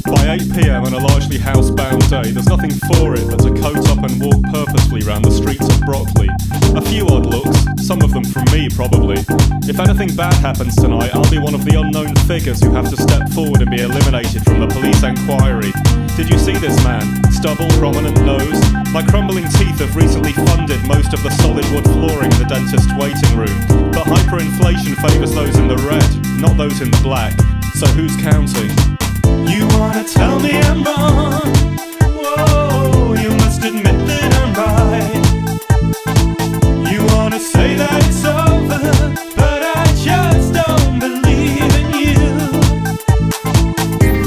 By 8 PM on a largely housebound day, there's nothing for it but to coat up and walk purposefully round the streets of Brockley. A few odd looks, some of them from me probably. If anything bad happens tonight, I'll be one of the unknown figures who have to step forward and be eliminated from the police enquiry. Did you see this man? Stubble, prominent nose. My crumbling teeth have recently funded most of the solid wood flooring in the dentist's waiting room. But hyperinflation favours those in the red, not those in the black. So who's counting? You wanna tell me I'm wrong? Whoa, you must admit that I'm right. You wanna say that it's over, but I just don't believe in you.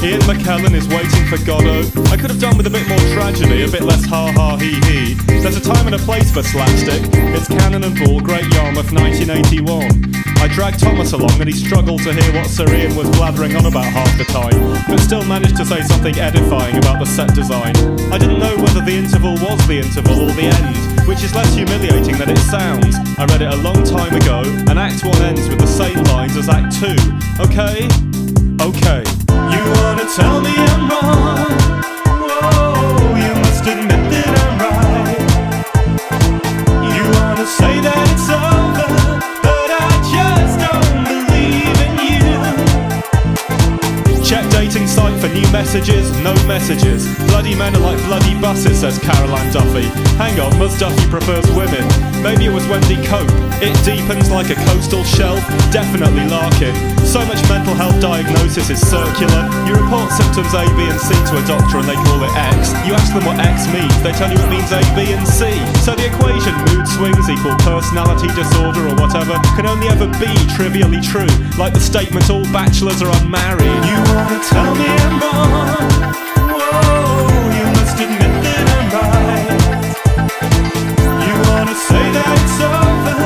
Ian McKellen is waiting for Godot. I could have done with a bit more tragedy, a bit less ha-ha-hee-hee. There's a time and a place for slapstick. It's Cannon and Ball, Great Yarmouth, 1981. I dragged Thomas along and he struggled to hear what Sir Ian was blathering on about half the time, but still managed to say something edifying about the set design. I didn't know whether the interval was the interval or the end, which is less humiliating than it sounds. I read it a long time ago, and Act 1 ends with the same lines as Act 2. Okay? Okay. You wanna tell me I'm wrong? Whoa, you must admit that I'm right. You wanna say that it's over, but I just don't believe in you. Check dating site for new messages, no messages. Bloody men are like bloody buses, says Caroline Duffy. Hang on, Ms Duffy prefers women. Maybe it was Wendy Cope. It deepens like a coastal shelf, definitely Larkin. So much mental health diagnosis is circular. You report symptoms A, B and C to a doctor and they call it X. You ask them what X means, they tell you it means A, B and C. So the equation mood swings equal personality disorder or whatever can only ever be trivially true, like the statement all bachelors are unmarried. You wanna tell me I'm wrong? Whoa, you must admit that I'm right. You wanna say that it's over,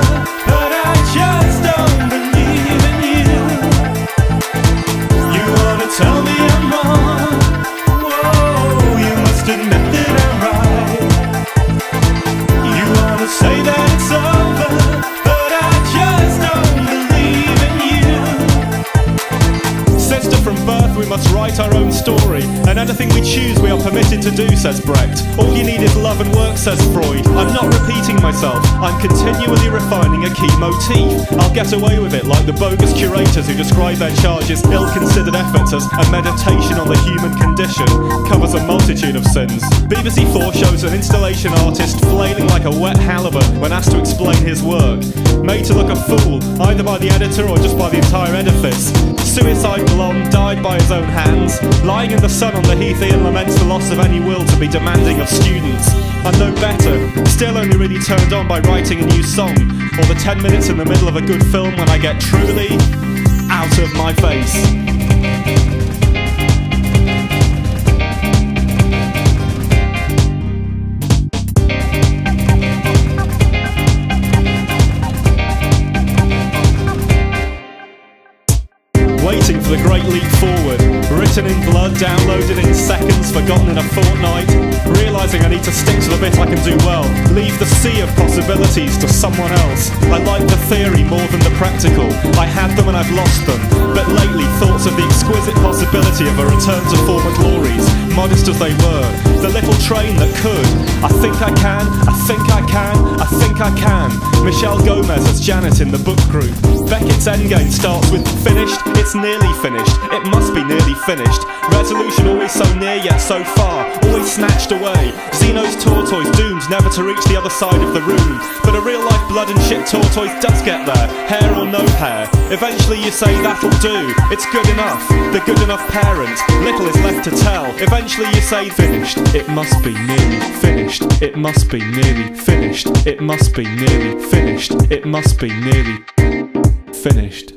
but I just don't believe in you. You wanna tell me I'm wrong? Whoa, you must admit that I'm right. You wanna say that it's over, but I just don't believe in you. Sister from birth, we must write our own story, and anything we choose we are permitted to do, says Brecht. All you need is love and work, says Freud. I'm not repeating myself, I'm continually refining a key motif. I'll get away with it like the bogus curators who describe their charges ill-considered efforts as a meditation on the human condition. Covers a multitude of sins. BBC 4 shows an installation artist flailing like a wet halibut when asked to explain his work. Made to look a fool, either by the editor or just by the entire edifice. Suicide blonde, died by his own hands. Lying in the sun on the heath, Ian laments the loss of any will to be demanding of students. I'm no better, still only really turned on by writing a new song, or the 10 minutes in the middle of a good film when I get truly out of my face. Waiting for the great leap forward. Written in blood, downloaded in seconds, forgotten in a fortnight. Realising I need to stick to the bit I can do well. Leave the sea of possibilities to someone else. I like the theory more than the practical. I had them and I've lost them. But lately thoughts of the exquisite possibility of a return to former glories, modest as they were. The little train that could. I think I can, I think I can, I think I can. Michelle Gomez as Janet in the book group. Beckett's endgame starts with finished, it's nearly finished, it must be nearly finished. Resolution always so near yet so far, always snatched away. Zeno's tortoise doomed never to reach the other side of the room. But a real life blood and shit tortoise does get there, hair or no hair. Eventually you say that'll do, it's good enough, the good enough parent. Little is left to tell, eventually you say finished. It must be nearly finished, it must be nearly finished, it must be nearly finished, it must be nearly finished.